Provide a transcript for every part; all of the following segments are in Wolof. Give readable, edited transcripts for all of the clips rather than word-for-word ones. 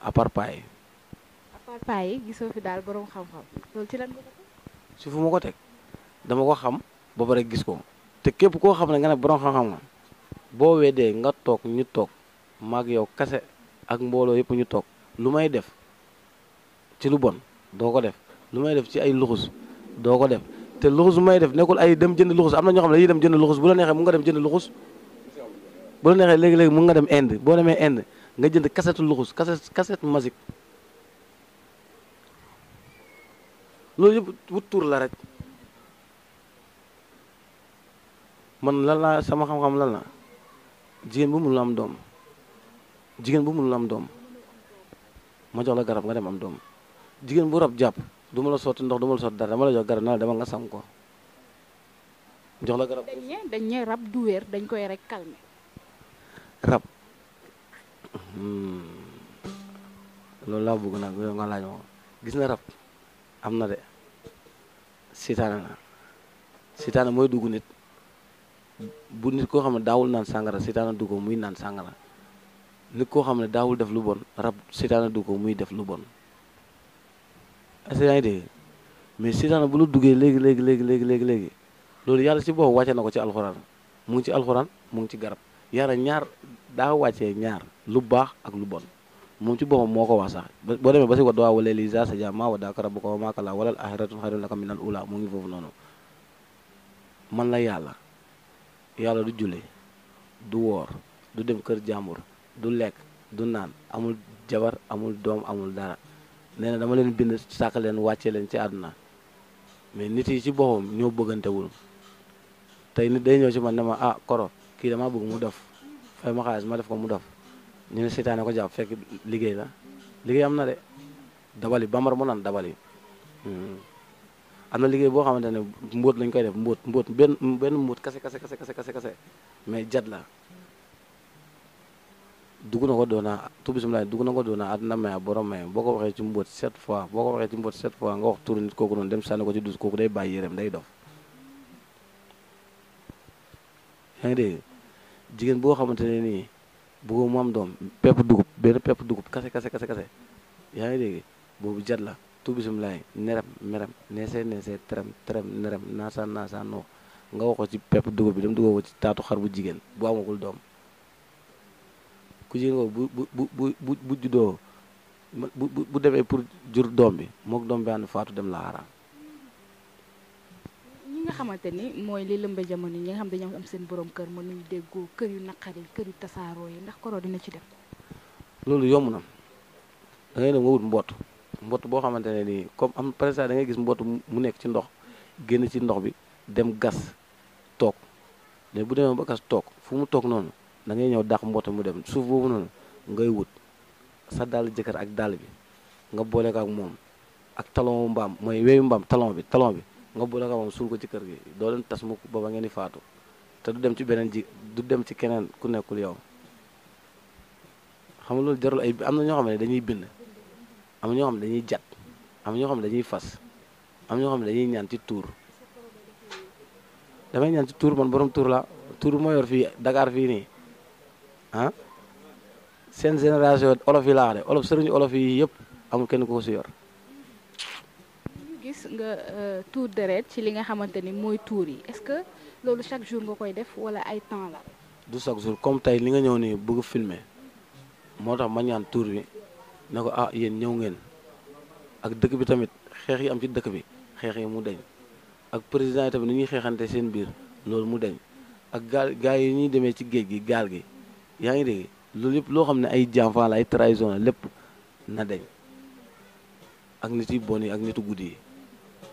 à part paay. à part paa yi gisoo fi daal borom xam-xam loolu ci lan nga ko teg? si fu ma ko teg dama ko xam ba pare gis ko te képp koo xam ne nga ne borom xam-xam nga boo weddee nga toog ñu toog maag yow kase ak mbooloo yëpp ñu toog lu may def ci lu bon doo ko def lu may def ci ay luxus doo ko def te luxus bu may def nekkul ay dem jënd luxus am na ñoo xam ne dañuy dem jënd luxus bu la neexee mun nga dem jënd luxus bu la neexee léegi-léegi mun nga dem Inde boo demee Inde nga jënd kasetu luxus kaset musique loolu yëpp wut tur la rek man lan laa sama xam-xam lan la jigéen bu mënul am doom jigéen bu mënul am doom ma jox la garab nga dem am doom jigéen bu rab jàpp du ma la sotti ndox du ma la sotti dara dama la jox garab na la demal nga sang ko jox la garab. dañ ne rab du wér dañ koy rek calmer. rab loolu laa bëgg nag yow nga laaj ma ko gis na rab am na de sitaane na sitaane mooy dugg nit bu nit koo xam ne daawul naan sàngara sitaane dugg ko muy naan sàngara nit koo xam ne daawul def lu bon rab sitaane dugg ko muy def lu bon est-ce que yaa ngi dégg mais sitaane bu la duggee léegi loolu yàlla ci boobu wàcce na ko ci alxuraan mu ngi ci alxuraan mu ngi ci garab yàlla ñaar daa wàccee ñaar lu baax ak lu bon moom ci boppam moo ko wax sax boo demee ba si wadduwaa wala li sa ja maa waddaaka rabbuka wa maa qala walal axiratu xayrun laka minal ula mu ngi foofu noonu man la yàlla du julli du woor du dem kër jàmbur du lekk du naan amul jabar amul doom amul dara nee na dama leen bind sàkk leen wàcce leen ci àdduna mais nit yi ci boppam ñoo bëggantewul tey nit day ñëw ci man ne ma ah koro kii dama bëgg mu def fay ma xaalis ma def ko mu def ñu ne seytaane ko jàpp fekk liggéey la liggéey am na de dabali bambara mu naan dabali am na liggéey boo xamante ne mbóot lañ koy def mbóot benn mbóot kase mais jat la dugg na ko doona tubisum dugg na ko doona àdduna may borom may boo ko waxee ci mbóot 7 fois boo ko waxee ci mbóot 7 fois nga wax turu nit kooku noonu dem sànni ko ci dus kooku day bàyyi yéreem day dof yaa ngi dégg jigéen boo xamante ne nii bëggoo mu am doom benn pepp dugub kase yaa ngi dégg boobu jat la tubisum laay merem neesee terem nerem naasa noo nga wax ko ci pepp dugub bi dem duggoo ko ci taatu xar bu jigéen bu amagul doom ku jigéen ko bu juddoo bu demee pour jur doom bi mook doom bi ànd faatu dem la xaraam ñi nga xamante ni mooy li lëmbe jamono yi nga xam dañoo am seen borom kër mën nañu déggoo kër yu naqari kër yu tasaaroo yi ndax koro dina ci def loolu yomb na da ngay dem nga wut mbott boo xamante ne nii comme am par exemple da ngay gis mbott mu nekk ci ndox génn ci ndox bi dem gas toog mais bu demee ba gas toog fu mu toog noonu da ngay ñëw dàq mbott mu dem suuf boobu noonu ngay wut sa dàll jëkkër ak dàll bi nga boole ko ak moom ak talon mbaam mooy weewu mbaam talon bi nga boole ko ak moom suul ko ci kër gi doo leen tas mukk ba ngeen di faatu te du dem ci beneen du dem ci keneen ku nekkul yow xam nga loolu jarul ay am na ñoo xam ne dañuy bind am na ñoo xam ne dañuy jat am na ñoo xam ne dañuy fas am na ñoo xam ne dañuy ñaan ci tuur damay ñaan ci tuur man borom tuur la tuur moo yor fii Dakar fii nii ah seen génération olof yi laa wax de olof sëriñu olof yi yëpp amul kenn ko si yor. ñu gis nga tuur deret ci li nga xamante ni mooy tuur yi est-ce que loolu chaque jour nga koy def wala ay temps la. du chaque jour comme tey li nga ñëw nii bëgg filmer moo tax ma ñaan tuur bi ne ko ah yéen ñëw ngeen ak dëkk bi tamit xeex yi am ci dëkk bi xeex yi mu deñ ak président yi tamit ni ñuy xeexante seen biir loolu mu deñ ak gaal yi ñuy demee ci géej gi gaal gi yaa ngi dégg loolu yëpp loo xam ne ay janfan la ay trahison la lépp na deñ ak nit yi bon yi ak nitu guddi yi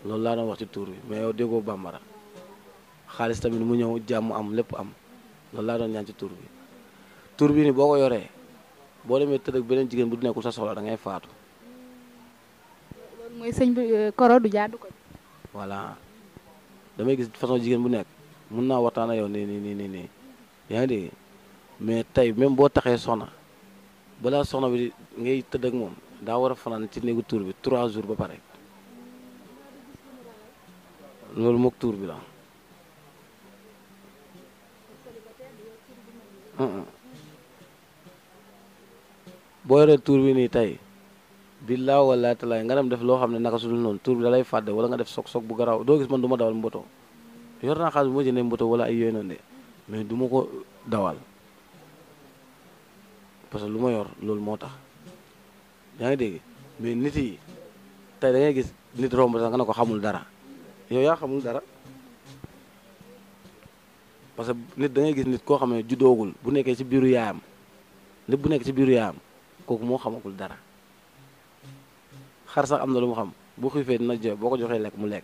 loolu laa doon wax ci tuur bi mais yow déggoo bambara xaalis tamit mu ñëw jàmm am lépp am loolu laa doon ñaan ci tuur bi tuur bi ni boo ko yoree boo demee tëdd ak beneen jigéen bu nekkul sa soxla da ngay faatu. loolu mooy sëñ bi koro du jaadu ko. voilà damay gis façon jigéen bu nekk mun naa waxtaan ak yow nii yaa ngi dégg mais tey même boo taxee soxna balaa soxna bi ngay tëdd ak moom daa war a fanaan ci néegu tuur bi 3 jours ba pare loolu mook tuur bi la. boo yoree tuur bi nii tey billaa wala talaay nga dem def loo xam ne naka su dul noonu tur bi da lay fàdde wala nga def sok bu garaaw doo gis man du ma dawal mboto yor naa xaalis bu ma jëndee mboto wala ay yooyu noonu de mais du ma ko dawal parce que lu ma yor loolu moo tax yaa ngi dégg mais nit yi tey da ngay gis nit romb sax nga ne ko xamul dara yow yaa xamul dara parce que nit da ngay gis nit koo xam ne juddoogul bu nekkee ci biiru yaayam nit bu nekk ci biiru yaayam kooku moo xamagul dara xar sax am na lu mu xam bu xiifee dina joxe boo ko joxee lekk mu lekk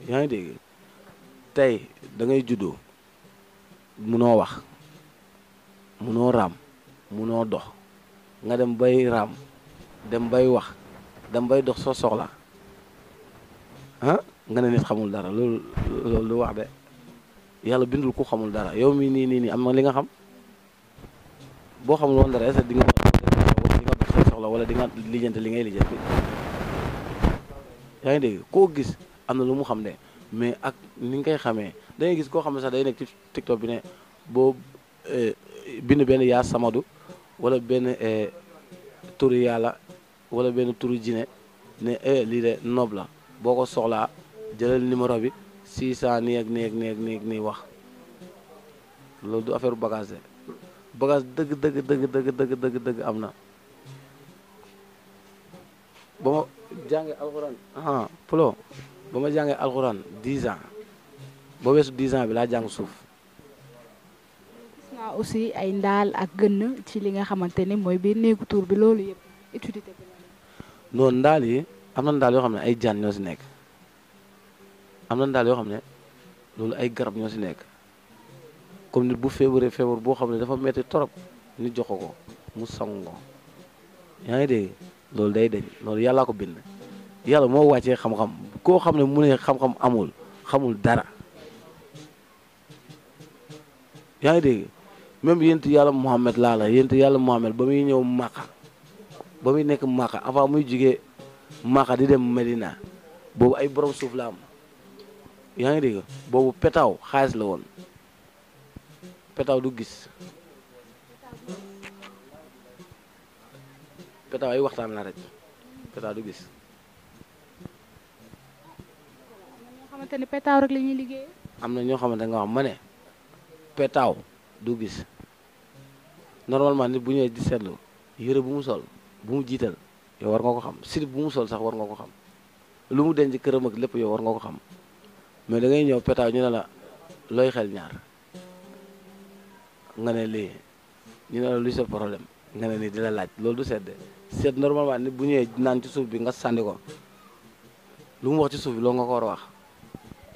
yaa ngi dégg tey da ngay juddoo munoo wax munoo raam munoo dox nga dem bay raam dem bay wax dem bay dox soo soxla ah nga ne nit xamul dara loolu du wax de yàlla bindul ku xamul dara yow mi nii am na li nga xam boo xamul woon dara est-ce que di nga dox say soxla wala di nga lijjanti li ngay lijjanti yaa ngi dégg koo gis am na lu mu xam de mais ak ni nga koy xamee da ngay gis koo xam ne sax day nekk ci TikTok bi ne boo bind benn yaa samadu wala benn turu yàlla wala benn turu jine ne lii de noob la boo ko soxlaa jëlal numéro bi 600 nii ak nii ak nii ak nii ak nii wax loolu du affaire bagage de bagage dëgg am na ba ma jàngee alxuraan plo ba ma jàngee alxuraan 10 ans ba weesu 10 ans bi laa jàng suuf gis naa aussi ay ndaal ak gënn ci li nga xamante ne mooy biir néegu tuur bi loolu yëpp utilité bi noonu ndaal yi am na ndaal yoo xam ne ay jaan ñoo si nekk am na ndaal yoo xam ne loolu ay garab ñoo si nekk comme nit bu feebaree feebar boo xam ne dafa metti torop nit jox ko mu sangu ko yaa ngi dégg loolu day deñ loolu yàllaa ko bind yàlla moo wàccee xam-xam koo xam ne mu ne xam-xam xamul dara yaa ngi dégg même yént yàlla Muhammad laa la yént yàlla Muhammad ba muy ñëw Màkka ba muy nekk Màkka avant muy jugee Màkka di dem Medina boobu ay borom suuf la am yaa ngi dégg boobu petaaw xaalis la woon petaaw du gis petaaw ay waxtaan la rek petaaw du gis. am na ñoo xamante ne petaaw rek la ñuy liggéey. am na ñoo xamante nga wax ma ne petaaw du gis normalement nit bu ñëwee di seetlu yére bu mu sol bu mu jiital yow war nga ko xam slip bu mu sol sax war nga ko xam lu mu denc këram ak lépp yow war nga ko xam mais da ngay ñëw petaaw ñu ne la looy xel ñaar nga ne lii ñu ne la luy sa problème nga ne nii di la laaj loolu du sedd seet normalement nit bu ñëwee naan ci suuf bi nga sànni ko lu mu wax ci suuf bi loolu nga ko war a wax.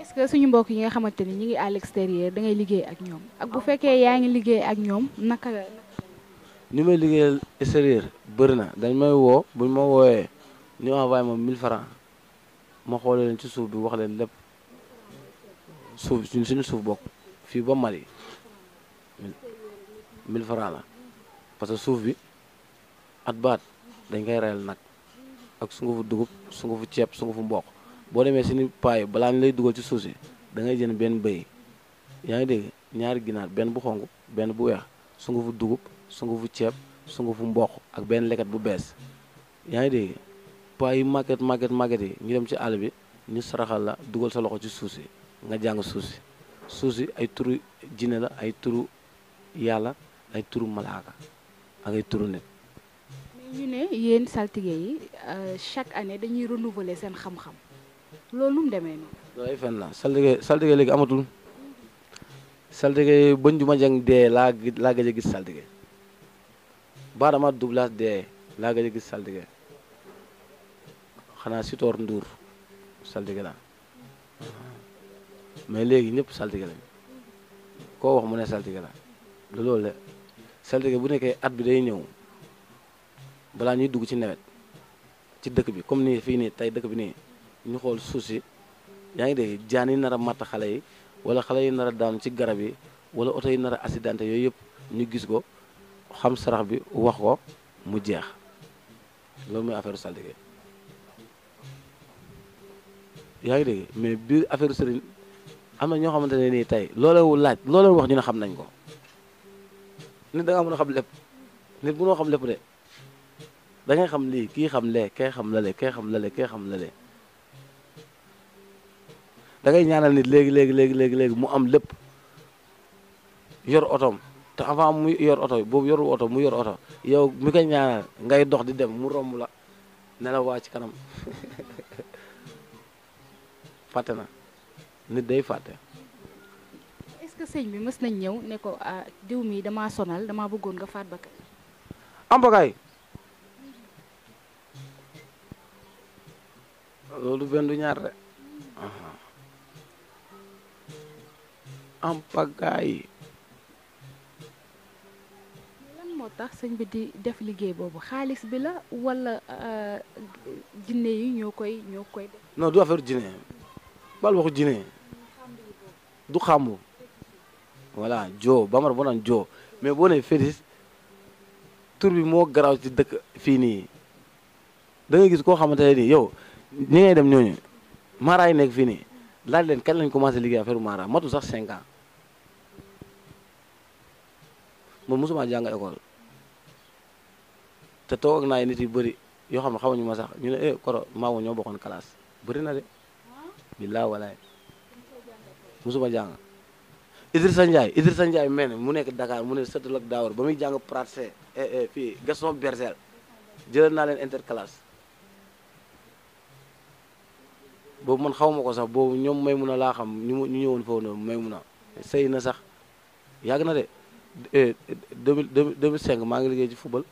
est-ce que suñu mbokk yi nga xamante ni ñi ngi à l'extérieur da ngay liggéey ak ñoom ak bu fekkee yaa ngi liggéey ak ñoom naka la. ñu may liggéeyal extérieur bëri na dañ may woo buñ ma wooyee ñu envoyé ma 1000 francs ma xoolee leen ci suuf bi wax leen lépp suuf suñu suuf bokk fii ba Mali 1000 francs la parce que suuf bi at baat dañ koy reyal nag ak sungufu dugub sungufu ceeb sungufu mboq boo demee si ni paay balaa ñu lay dugal ci suuf si da ngay jënd benn bëy yaa ngi dégg ñaari ginaar benn bu xonq benn bu weex sungufu dugub sungufu ceeb sungufu mboq ak benn leket bu bees yaa ngi dégg paay yi màgget yi ñu dem ci àll bi ñu saraxal la dugal sa loxo ci suuf si nga jàng suuf si ay turu jinne la ay turu yàlla ay turu malaaka ak ay turu nit. ñu ne yéen saltige yi chaque année dañuy renouveler seen xam-xam loolu nu mu demee noonu. loolu ay fen la saltige léegi amatul saltige bañ ju ma jàng dee laa gëj a gis saltige baadama doublage dee laa gëj a gis saltige xanaa Sitor Ndour saltige la mais léegi ñëpp saltige lañ koo wax mu ne saltige la du loolu de saltige bu nekkee at bi day ñëw balaa ñuy dugg ci nawet ci dëkk bi comme nii fii nii tey dëkk bi nii ñu xool suuf si yaa ngi dégg jaan yi nar a matt xale yi wala xale yi nar a daanu ci garab yi wala oto yi nar a accidenté yooyu yëpp ñu gis ko xam sarax bi wax ko mu jeex loolu mooy affaire saltige yaa ngi dégg mais biir affaire sëriñ am na ñoo xamante ne nii tey loolu laaj loolu wax ñu ne xam nañ ko nit da nga mën a xam lépp nit mënoo xam lépp de da ngay xam lii kii xam lee kay xam lale kay xam lale kay xam lale da ngay ñaanal nit léegi mu am lépp yor otoom te avant mu yor oto boobu yorul oto mu yor oto yow mi koy ñaanal ngay dox di dem mu romb la ne la waa ci kanam fàtte na nit day fàtte. est-ce que sëñ bi mës nañ ñëw ne ko diw mi damaa sonal damaa bëggoon nga faat bakkan. am bagaay loolu benn du ñaar de am bagaay lan moo tax sëñ bi di def liggéey boobu xaalis bi la wala jinne yi ñoo koy def. non du affaire jinne bal waxu jinne du xàmbu voilà joo bamara boo naan joo mais boo ne Félix tur bi moo garaaw ci dëkk fii nii da ngay gis koo xamante ne nii yow ñi ngay dem ñooñu mara yi nekk fii nii laaj leen kañ lañ commencé liggéey affaire mara matu sax 5 ans man mosuma jàng école te toog ak naa nit yu bëri yoo xam ne xamuñu ma sax ñu ne koro maamu ñoo bokkoon classe bëri na de billaa walaay mosuma jàng Idrissa Ndiaye mel mu nekk Dakar mu ne sëtal ak Daawar ba muy jàng praté fii Gaston Berger jëlal naa leen interclasse boobu man xaw ma ko sax boobu ñoom may mun a laa xam ñu ñëwoon foofu noonu may mun a sëy na sax yàgg na de 2005 maa ngi liggéey ci football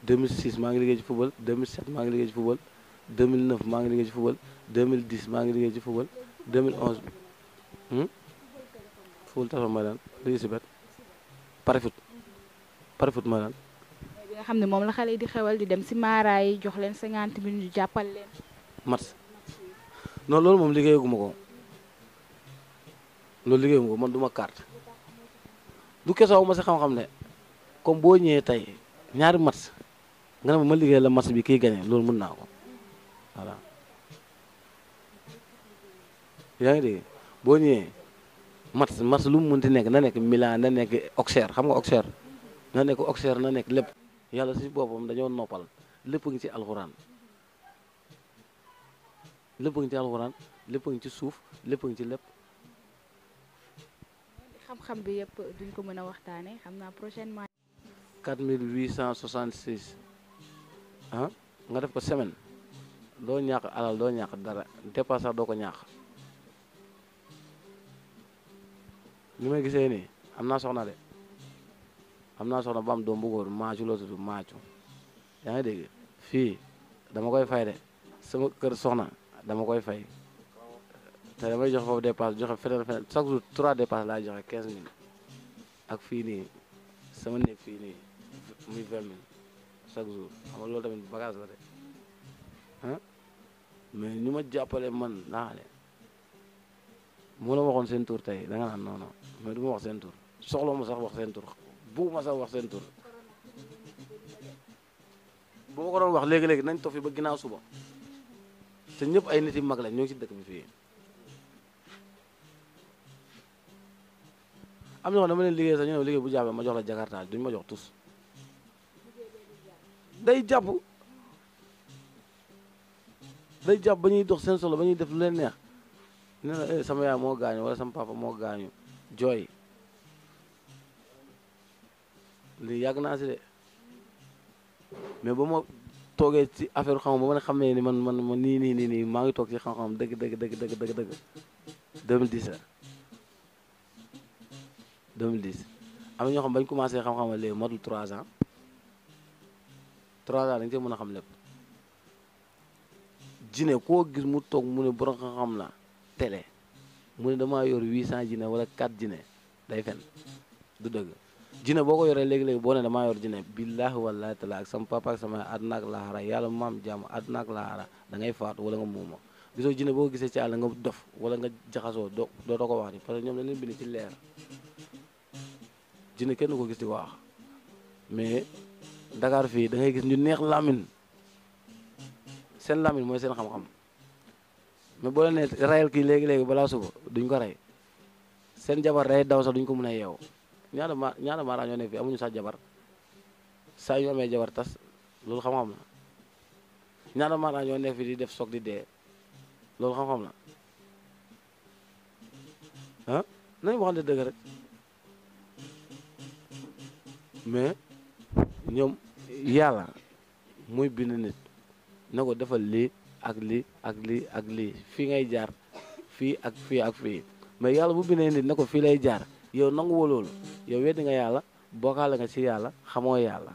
2006 maa ngi liggéey ci football 2007 maa ngi liggéey ci football 2009 maa ngi liggéey ci football 2010 maa ngi liggéey ci football 2011 football téléphone mooy lan liggéey si bet pari foot mooy lan bi nga xam ne moom la xale yi di xewal di dem si maara yi jox leen 50 minutes ñu jàppal leen. match non loolu moom liggéeyaguma ko man duma carte du kesoo ma si xam-xam ne comme boo ñëwee tey ñaari match nga ne ma liggéey la match bi kiy gagné loolu mën naa ko voilà yaa ngi dégg boo ñëwee match lu mu mënti nekk na nekk Milan na nekk Auxerre xam nga Auxerre na nekk Auxerre na nekk lépp yàlla si boppam dañoo noppal lépp ngi ci alxuraan lépp ngi ci alxuraan lépp ngi ci suuf lépp ngi ci lépp. xam-xam bi yëpp duñ ko mën a waxtaanee xam naa prochainement. 4866 nga def ko semaine doo ñàkk alal doo ñàkk dara dépasse sax doo ko ñàkk. li may gisee nii am naa soxna de am naa soxna ba am doom bu góor maacu loo tudd maacu yaa ngi dégg fii dama koy fay de sama kër soxna dama koy fay te damay jox foofu dépasse joxe feneen chaque jour 3 dépasse laay joxe 15000 ak fii nii sama néeg fii nii muy 20000 chaque jour xam nga loolu tamit bagage la de mais ñu ma jàppale man naale mu la waxoon seen tur tey da nga naan non mais du ma wax seen tur soxla ma sax wax seen tur bu ma sax wax seen tur bu ma ko doon wax léegi-léegi nañ toog fi ba ginnaaw suba te ñëpp ay nit yi mag lañ ñoo ngi ci dëkk bi fii am na dama leen liggéey sax ñu ne liggéey bu jàppee ma jox la jakarta duñ ma jox tus day jàpp ba ñuy dox seen solo ba ñuy def lu leen neex ne la sama yaay moo gaañu wala sama papa moo gaañu jooy lii yàgg naa si de mais ba ma toogee ci affaire xam ba ma ne xam ne ni man nii maa ngi toog ci xam-xam dëgg 2010 am na ñoo xam bañ commencé xam-xam léegi matul 3 ans 3 ans dañ cee mën a xam lépp jine koo gis mu toog mu ne borom xam-xam la télé mu ne damaa yor 800 jine wala 4 jine day fen du dëgg jine boo ko yoree léegi-léegi boo ne damaa yor jine billaahi wallaahi taala ak sama papa ak sama àdduna ak laaxara yàlla maam jàmm àdduna ak laaxara da ngay faatu wala nga muuma gisoo jine boo ko gisee ci àll nga dof wala nga jaxasoo doo ko wax ni parce que ñoom dañ leen bind ci leer jine kenn ko gis di ko wax mais Dakar fii da ngay gis ñu neex lamin seen lamin mooy seen xam-xam mais boo leen ne rayal kii léegi-léegi balaa suba duñ ko rey seen jabar day daw sax duñ ko mën a yeew ñaata maara ñoo nekk fii amuñu sax jabar saa ñu amee jabar tas loolu xam-xam la ñaata maanaam ñoo nekk fi di def soog di dee loolu xam-xam la ah nañu waxante dëgg rek mais ñoom yàlla muy bind nit na ko defal lii ak lii ak lii ak lii fii ngay jaar fii ak fii ak fii mais yàlla bu bindee nit na ko fii lay jaar yow nangu woo loolu yow weddi nga yàlla bokkaale nga ci yàlla xamoo yàlla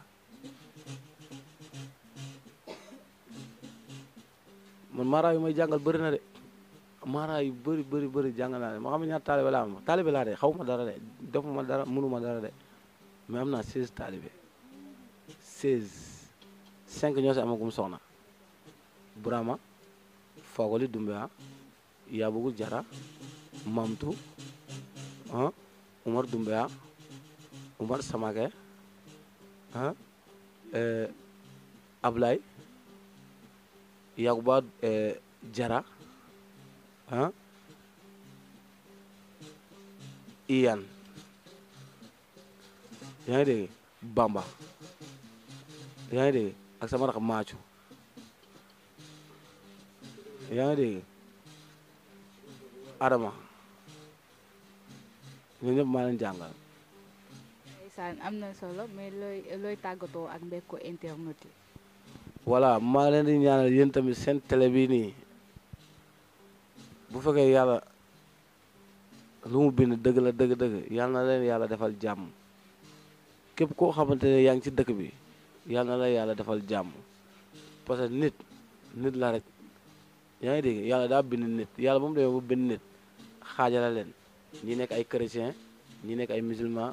man mara yu may jàngal bëri na de mara yu bëri jàngal naa de ma xam ne ñaata taalibe laa am taalibe laa de xaw ma dara de defuma dara mënuma dara de mais am naa 16 taalibe 16 5 ñoo si amagum soxna Burama Fogoli Doumbia Yabugul Jara Mamtu Umar Doumbia Umar Samake Ablay Yakuba Jara Iyan yaa ngi dégg Bamba yaa ngi dégg ak sama rakk Maacu yaa ngi dégg Adama ñooñu ñëpp maa leen jàngal. ndeysaan am na solo mais looy tàggatoo ak mbekku internet yi. voilà maa leen di ñaanal yéen tamit seen télé bii nii bu fekkee yàlla lu mu bind dëgg la dëgg yàlla na leen yàlla defal jàmm képp koo xamante ne yaa ngi ci dëkk bi yàlla na la yàlla defal jàmm parce que nit la rek yaa ngi dégg yàlla daa bind nit yàlla ba mu demee ba bind nit xaajala leen ñi nekk ay chrétien ñi nekk ay musulman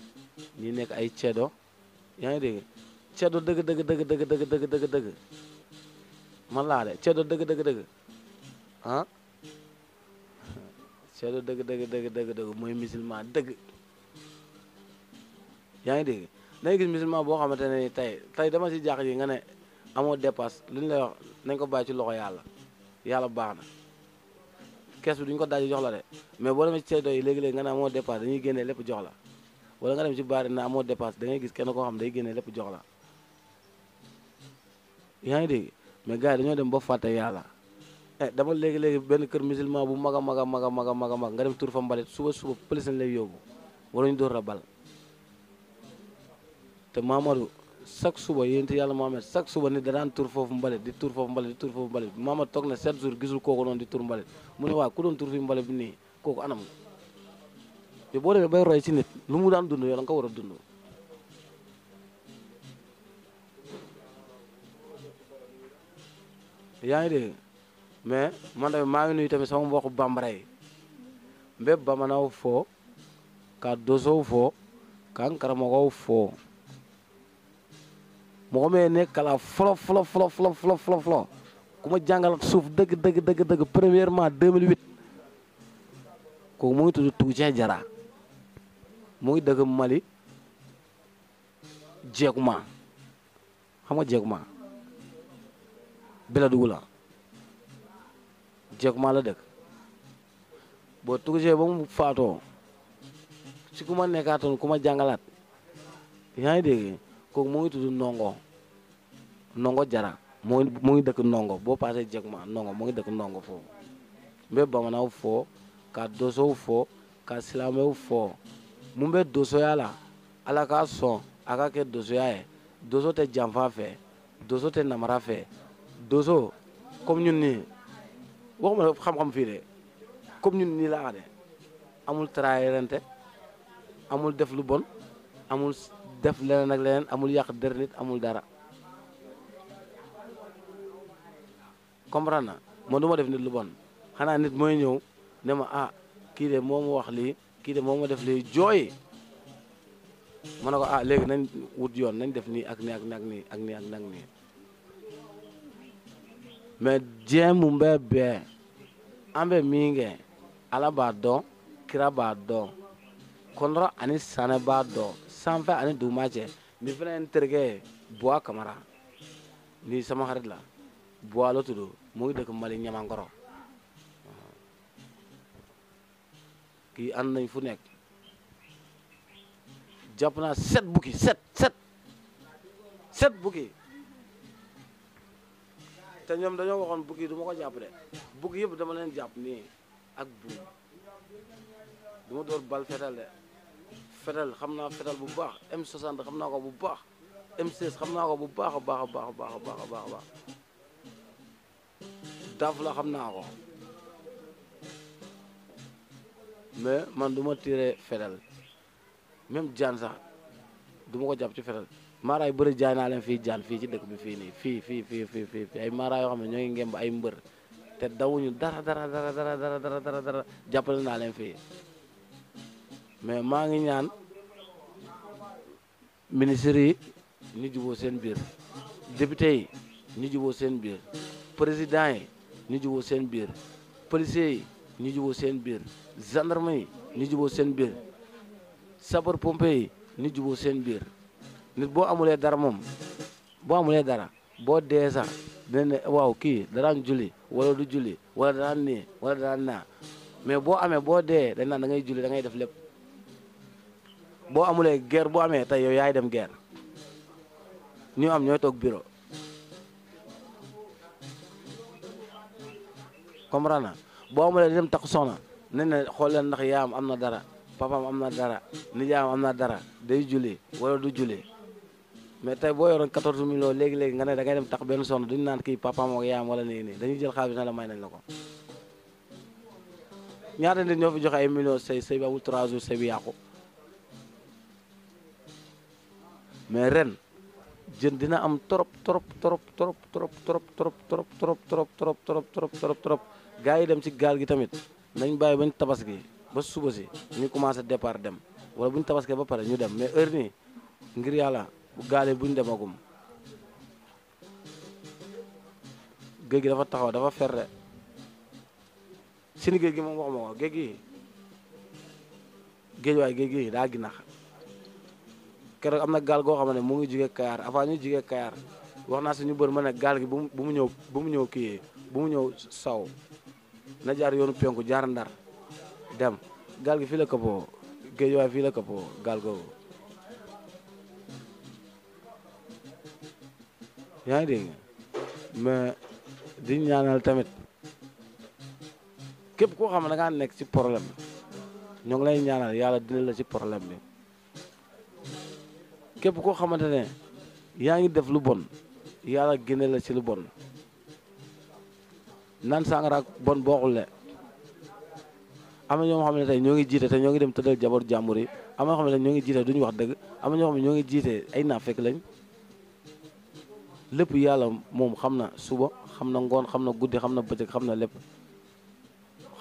ñi nekk ay ceddo yaa ngi dégg ceddo dëgg man laa de ceddo dëgg ah ceddo dëgg mooy musulman dëgg yaa ngi dégg dangay gis musulman boo xamante ne tey dama si jàq ji nga ne amoo dépasse lu ñu lay wax nañ ko bàyyi ci loxo yàlla baax na kees bi duñ ko daaj jox la de mais boo demee ci ceddo yi léegi-léegi nga ne amoo dépasse dañuy génnee lépp jox la wala nga dem ci baari na amoo dépasse da ngay gis kenn koo xam day génnee lépp jox la yaa ngi dégg mais gars yi dañoo dem ba fàtte yàlla dama léegi-léegi benn kër musulman bu mag a nga dem tur fa mbalit suba pëlis lañ lay yóbbu waruñu door a bal te Mamadou chaque suba yénti yàlla Mohamed chaque suba nit da daan tur foofu mbalit di tur foofu mbalit Mamadou toog na 7 jours gisul kooku noonu di tur mbalit mu ne waa ku doon tur fi mbalit bi nii kooku anam yow boo demee bay roy ci nit lu mu daan dund yow da nga ko war a dund yaa ngi dégg mais man tamit maa ngi nuyu tamit sama mbokku bambara yi mbé bamanaw fo ka dosow fo kan karamɔgɔw fo mɔgɔ min ne kalan fɔlɔ ku ma jàngal suuf dëgg premièrement 2008 kooku mu ngi tudd Tuucee Jara mu ngi dëkk Mali Jeekuma xam nga Jeekuma Bela Dugu la Jeekuma la dëkk boo Tuucee ba mu faatoo si ku ma nekkaatoon ku ma jàngalaat yaa ngi dégg kooku mu ngi tudd Ndongo Jara mu ngi dëkk Ndongo boo paasee Jeekuma Ndongo mu ngi dëkk Ndongo foofu mbe bamanaw fo ka dosow fo ka silamɛw fo mun bɛ dosoya la ala k'a sɔn a ka kɛ dosoya ye doso tɛ janfa fɛ doso tɛ namara fɛ doso comme ñun nii waxuma xam-xam fii de comme ñun nii laa de amul trahirante amul def lu bon amul def leneen ak leneen amul yàq der nit amul dara comprendre na man du ma def nit lu bon xanaa nit mooy ñëw ne ma ah kii de moo ma wax lii kii de moo ma def lii jooy ma ne ko ah léegi nañ wut yoon nañ def nii ak nii ak nii ak nii ak nii ak nii mais diɲɛ mun bɛ bɛɛ an bɛ min kɛ ala b'a dɔn kira b'a dɔn kɔnɔrɔ ani sanɛ b'a dɔn sanfɛ ani duguma cɛ nin fana ye n terikɛ ye Buwa Kamara ni sama xarit la Buwa la tudd mu ngi dëkk Mali Ñamankɔrɔ kii ànd nañ fu nekk jàpp naa 7 bukki 7 bukki te ñoom dañoo waxoon bukki du ma ko jàpp de bukki yëpp dama leen jàpp nii ak buum du ma door bal fetal de fetal xam naa fetal bu baax M60 xam naa ko bu baax M16 xam naa ko bu baax a baax a baax a baax a baax a baax a baax daaf la xam naa ko mais man du ma tiré fetal même jaan sax du ma ko jàpp ci fetal maara yu bëri jaay naa leen fii jaan fii ci dëkk bi fii nii fii ay maara yoo xam ne ñoo ngi ngemb ay mbër te dawuñu dara jàppale naa leen fii mais maa ngi ñaan ministre yi ñu juboo seen biir député yi ñu juboo seen biir président yi ñu juboo seen biir policiers yi ñu juboo seen biir gendarme yi ñu juboo seen biir sapeur pompier yi ñu juboo seen biir nit boo amulee dara moom boo amulee dara boo dee sax dina ne waaw kii daraan julli wala du julli wala daraan nii wala daraan naa mais boo amee boo dee dañ naan da ngay julli da ngay def lépp boo amulee guerre boo amee tey yow yaay dem guerre ñu am ñooy toog bureau comprendre na boo amulee di dem takk soxna ne ne xool leen ndax yaayam am na dara papaam am na dara nijaayam am na dara day julli wala du julli mais tey boo yoroon 14 millions léegi-léegi nga ne da ngay dem tax benn soxna duñu naan kii papaam ak yaayam wala nii dañuy jël xaalis ne la may nañ la ko ñaata nit ñoo fi joxe ay millions sëy bi amul 3 jours sëy bi yàqu mais ren jën dina am trop gars yi dem ci gaal gi tamit nañ bàyyi bañ tabaski ba suba si ñu commencé départ dem wala bu ñu tabaskee ba pare ñu dem mais heure nii ngir yàlla bu gaale buñ demagum géej gi dafa taxaw dafa ferre sini géej gi moom waxuma ko géej gi daa ginax keroog am na gaal goo xam ne mu ngi jugee Kayar avant ñu jugee Kayar wax naa suñu bër ma ne gaal gi bu mu ñëw kii bu mu ñëw saw na jaar yoonu penku jaar Ndar dem gaal gi fii la këppoo géej waay fii la këppoo gaal googu yaa ngi dégg mais di ñaanal tamit képp koo xam ne da ngaa nekk ci problème ñoo ngi lay ñaanal yàlla dina la ci problème bi képp koo xamante ne yaa ngi def lu bon yàlla génne la ci lu bon naan sàngara bon booxul le am na ñoo xam ne tey ñoo ngi jiite te ñoo ngi dem tëddal jabar jàmbur yi am na ñoo xam ne ñoo ngi jiite duñu wax dëgg am na ñoo xam ne ñoo ngi jiite ay naafeq lañ lépp yàlla moom xam na suba xam na ngoon xam na guddi xam na bëccëg xam na lépp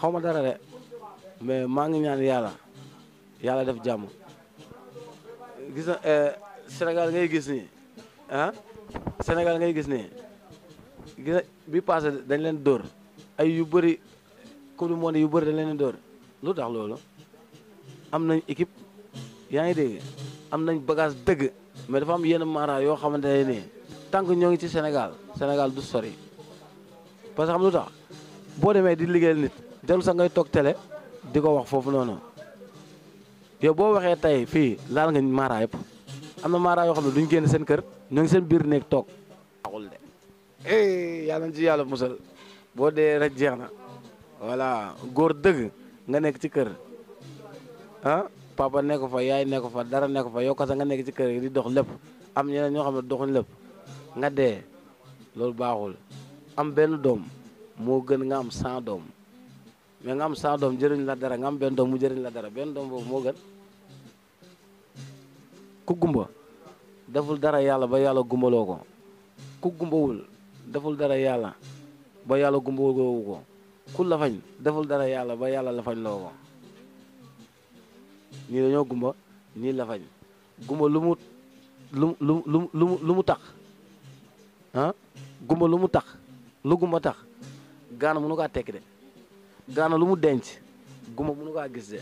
xaw ma dara de mais maa ngi ñaan yàlla def jàmm gis na Sénégal ngay gis nii Sénégal ngay gis nii gis na bi passé dañ leen dóor ay yu bëri coupe du monde yu bëri dañ leen dóor lu tax loolu am nañ équipe yaa ngi dégg am nañ bagage dëgg mais dafa am yenn mara yoo xamante ne nii tant que ñoo ngi ci Sénégal du sori parce que xam lu tax boo demee di liggéeyal nit jarul sax ngay toog télé di ko wax foofu noonu yow boo waxee tey fii laal nga mara yëpp am na mara yoo xam ne duñ génn seen kër ñoo ngi seen biir néeg toog waxul de yàlla na ci yàlla musal boo dee rek jeex na voilà góor dëgg nga nekk ci kër papa nekk fa yaay nekk fa dara nekk fa yow kasa nga nekk ci kër yi di dox lépp am ñeneen ñoo xam ne doxuñ lépp nga dee loolu baaxul am benn doom moo gën nga am 100 doom mais nga am 100 doom jëriñ la dara nga am benn doom mu jëriñ la dara benn doom boobu moo gën ku gumba deful dara yàlla ba yàlla gumbaloo ko ku gumbawul deful dara yàlla ba yàlla gumbaloo ko ku lafañ deful dara yàlla ba yàlla lafañ loo ko ñii dañoo gumba ñii lafañ gumba lu mu tax gumba lu mu tax lu gumba tax gaana mënu kaa tekki de gaana lu mu denc gumba mënu kaa gis de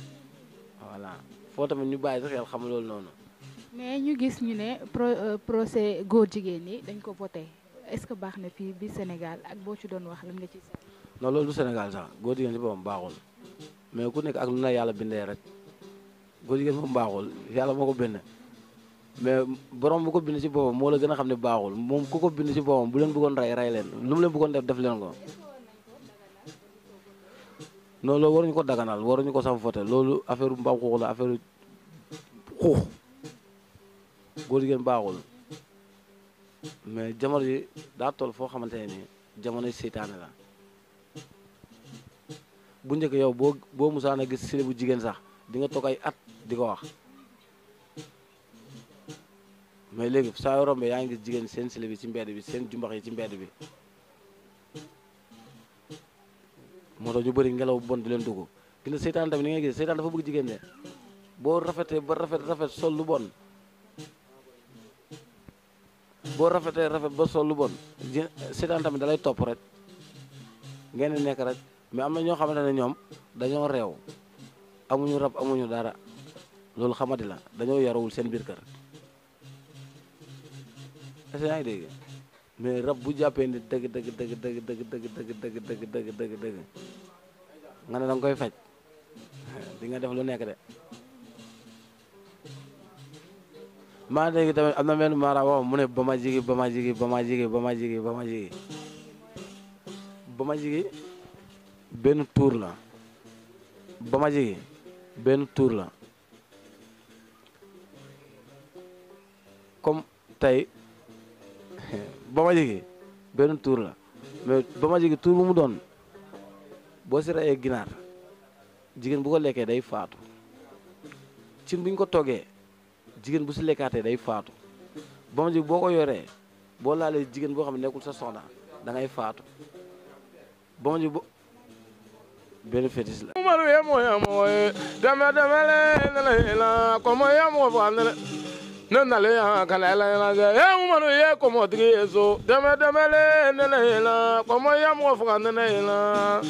voilà foo tamit ñu bàyyi sa xel xam loolu noonu. mais ñu gis ñu ne procès góor jigéen ñi dañ ko voté est-ce que baax na fii bi Sénégal ak boo ci doon wax lan nga ci seet. non loolu du Sénégal sax góor jigéen ci boppam baaxul mais ku nekk ak lu na yàlla bindee rek góor jigéen moom baaxul yàlla moo ko bind mais borom bu ko bind ci boppam moo la gën a xam ne baaxul moom ku ko bind ci boppam bu leen bëggoon rey leen lu mu leen bëggoon def leen ko. non loolu waruñu ko daganal waruñu ko sax voté loolu affaire mbaam xuux la affaire xuux góor jigéen baaxul mais jamono ji daa toll foo xamante ne nii jamono seytaane la bu njëkk yow boo musaana gis sile bu jigéen sax di nga toog ay at di ko wax mais léegi saa yoo rombee yaa ngi gis jigéen seen sile bi ci mbedd bi seen jumbax yi ci mbedd bi moo tax ñu bëri ngelaw bon di leen dugg gis nga seytaan tamit ni ngay gis seytaan dafa bëgg jigéen de boo rafetee ba rafet sol lu bon boo rafetee rafet ba sol lu bon seytaan tamit dalay topp rek ngeen di nekk rek mais am na ñoo xamante ne ñoom dañoo réew amuñu rab amuñu dara loolu xamadi la dañoo yarawul seen biir kër est-ce que yaa ngi dégg mais rab bu jàppee ni dëgg nga ne da nga koy faj di nga def lu nekk de maa dégg tamit am na benn maara wax mu ne ba ma jigi benn tuur la ba ma jigi benn tuur la comme tey ba ma jigi benn tuur la mais ba ma jigi tuur bu mu doon boo si rayee ginaar jigéen bu ko lekkee day faatu cin bu ñu ko toggee jigéen bu si lekkaatee day faatu ba ma jigi boo ko yoree boo laalee jigéen boo xam ne nekkul sa soxna da ngay faatu ba ma jigi benn fétiche la umaru ye moye deme le la komo ye mo fandele ne nale ya kana la ye umaru ye komo tigi yeso deme le la komo ye mo fandele la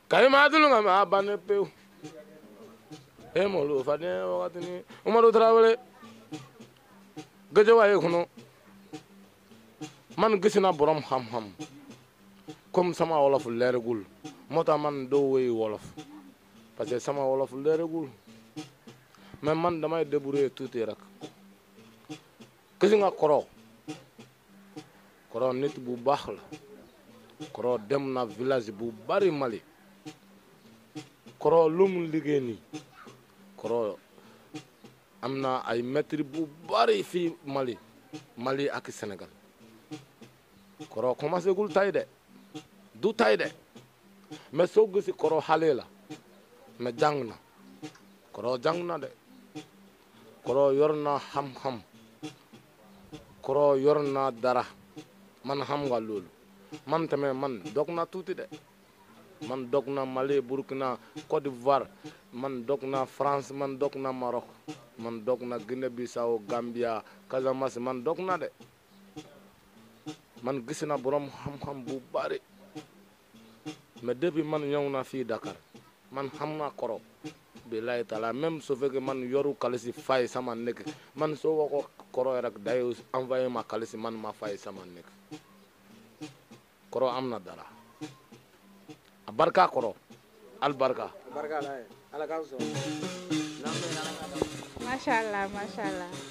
kay ma dulu ngam abane peu e mo lo fane wakati ni umaru Traoré gëjë waye kuno man gisina borom xam-xam comme sama wolof leeragul moo tax man doo wéy wolof parce que sama wolof leeragul mais man damay débrouiller tuuti rek gis nga Koro nit bu baax la Koro dem na village bu bari Mali Koro lu mu liggéey nii Koro am na ay maître bu bari fii Mali ak Sénégal Koro commencé gul tay de du tay de mais soo gisi Koro xale la mais jàng na Koro jàng na de Koro yor na xam-xam Koro yor na dara man xam nga loolu man tamit man dog na tuuti de man dog na Mali Burkina Côte d'Ivoire man dog na France man dog na Maroc man dog na Guinée-Bissau Gambia Casamance man dog na de man gis na borom xam-xam bu bari mais depuis man ñëw na fii Dakar man xam naa Koro billahi taala même su fekkee man yoru kalisi fay sama nekk man soo woo ko Koro rek day envoyé ma kalisi man ma fay sama nekk Koro am na dara a barka Koro al barka macha allah macha allah.